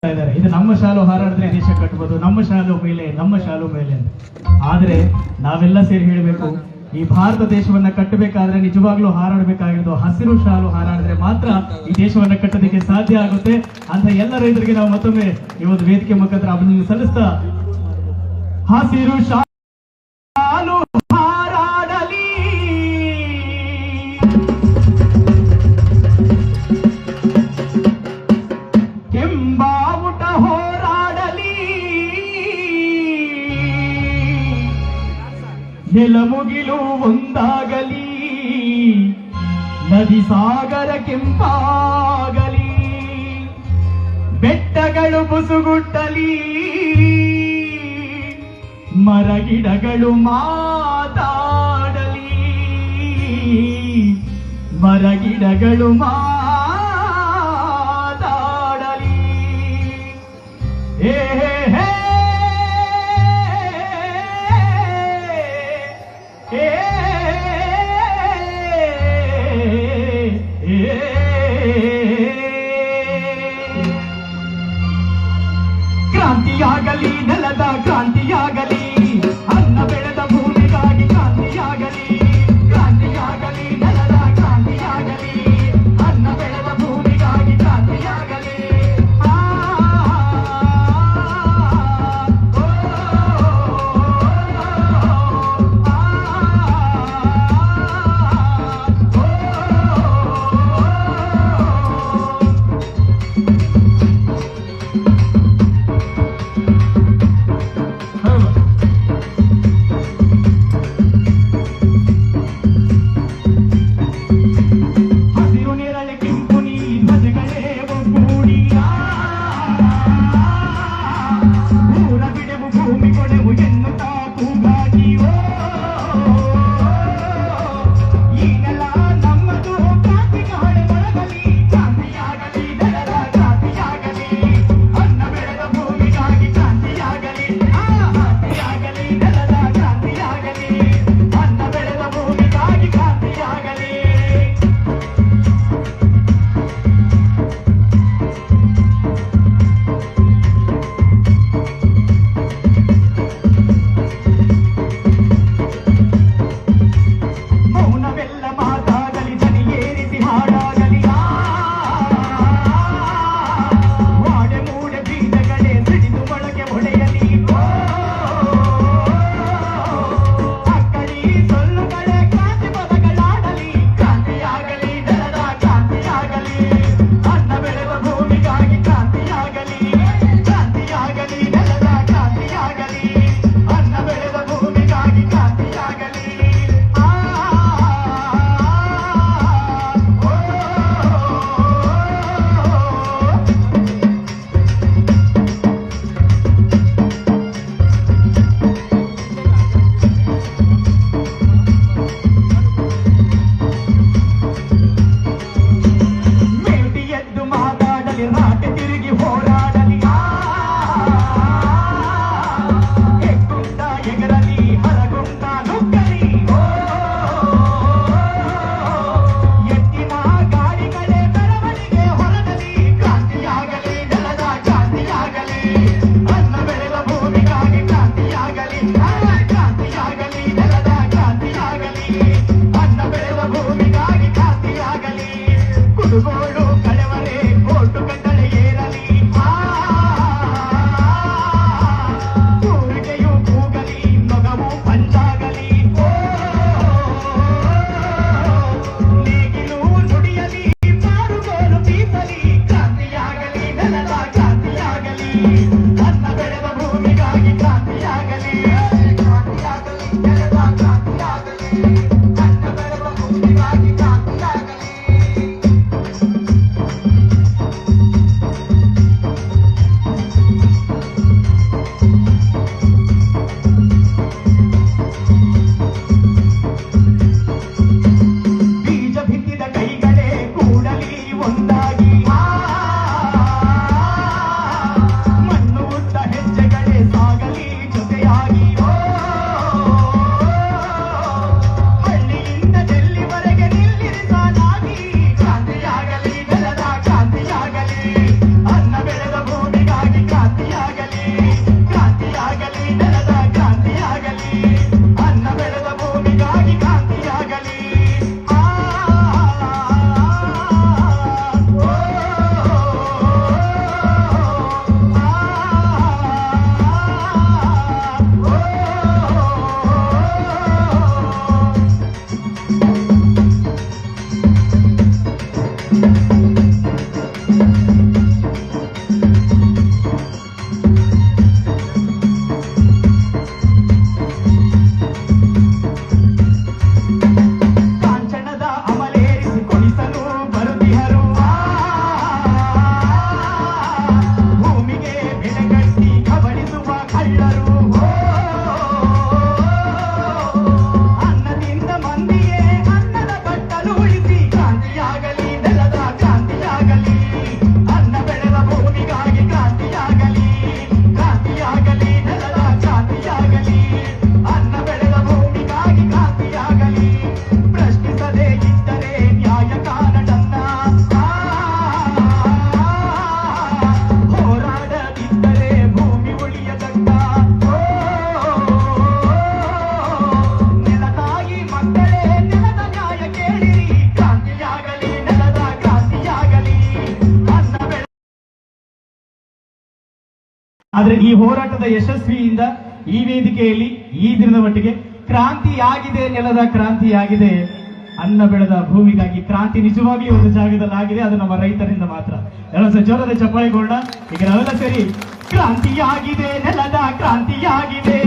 ಇದ್ದಾರೆ. ಇದು ನಮ್ಮ ಶಾಲು ಹಾರಾಡಿದ್ರೆ ದೇಶ ಕಟ್ಟಬಹುದು, ನಮ್ಮ ಶಾಲು ಮೇಲೆ, ನಮ್ಮ ಶಾಲು ಮೇಲೆ ಅಂತ. ಆದ್ರೆ ನಾವೆಲ್ಲ ಸೇರಿ ಹೇಳಬೇಕು, ಈ ಭಾರತ ದೇಶವನ್ನ ಕಟ್ಟಬೇಕಾದ್ರೆ ನಿಜವಾಗ್ಲೂ ಹಾರಾಡಬೇಕಾಗಿರೋದು ಹಸಿರು ಶಾಲು ಹಾರಾಡಿದ್ರೆ ಮಾತ್ರ ಈ ದೇಶವನ್ನ ಕಟ್ಟೋದಕ್ಕೆ ಸಾಧ್ಯ ಆಗುತ್ತೆ ಅಂತ ಎಲ್ಲ ರೈತರಿಗೆ ನಾವು ಮತ್ತೊಮ್ಮೆ ಈ ಒಂದು ವೇದಿಕೆ ಮುಖಾಂತರ ಅಭಿನಂದನೆ ಸಲ್ಲಿಸ್ತಾ, ಹಸಿರು ಶಾಲು ಹಾರಾಡಲಿ, ಕೆಂಬಾವುಟ ಹೋರಾಡಲಿ, ನೆಲಮುಗಿಲು ಒಂದಾಗಲಿ, ನದಿ ಸಾಗರ ಕೆಂಪಾಗಲಿ, ಬೆಟ್ಟಗಳು ಬುಸುಗುಟ್ಟಲಿ, ಮರಗಿಡಗಳು ಮಾತಾಡಲಿ, ಮರಗಿಡಗಳು ಮಾತಾಡಲಿ. ಹೇ ಹೇ ಹೇ ಕ್ರಾಂತಿಯಾಗಲಿ, ನೆಲದ ಕ್ರಾಂತಿಯಾಗಲಿ, ಅನ್ನ ಬೆಳೆದ ಭೂಮಿಗಾಗಿ ಕ್ರಾಂತಿಯಾಗಲಿ, ಕ್ರಾಂತಿಯಾಗಲಿ, ನೆಲದ ಕ್ರಾಂತಿಯಾಗಲಿ, ಅನ್ನ ಬೆಳೆದ ಭೂಮಿಗಾಗಿ ಕ್ರಾಂತಿಯಾಗಲಿ. ಆದ್ರೆ ಈ ಹೋರಾಟದ ಯಶಸ್ವಿಯಿಂದ ಈ ವೇದಿಕೆಯಲ್ಲಿ ಈ ದಿನದ ಮಟ್ಟಿಗೆ ಕ್ರಾಂತಿಯಾಗಿದೆ, ನೆಲದ ಕ್ರಾಂತಿಯಾಗಿದೆ. ಅನ್ನ ಬೆಳೆದ ಭೂಮಿಗಾಗಿ ಕ್ರಾಂತಿ ನಿಜವಾಗ್ಲೂ ಒಂದು ಜಾಗದಲ್ಲಿ ಆಗಿದೆ, ಅದು ನಮ್ಮ ರೈತರಿಂದ ಮಾತ್ರ. ಎಲ್ಲ ಜೋರದ ಚಪ್ಪಾಳೆಗೋಣ. ಈಗ ನಾವೆಲ್ಲ ಸೇರಿ ಕ್ರಾಂತಿಯಾಗಿದೆ, ನೆಲದ ಕ್ರಾಂತಿಯಾಗಿದೆ.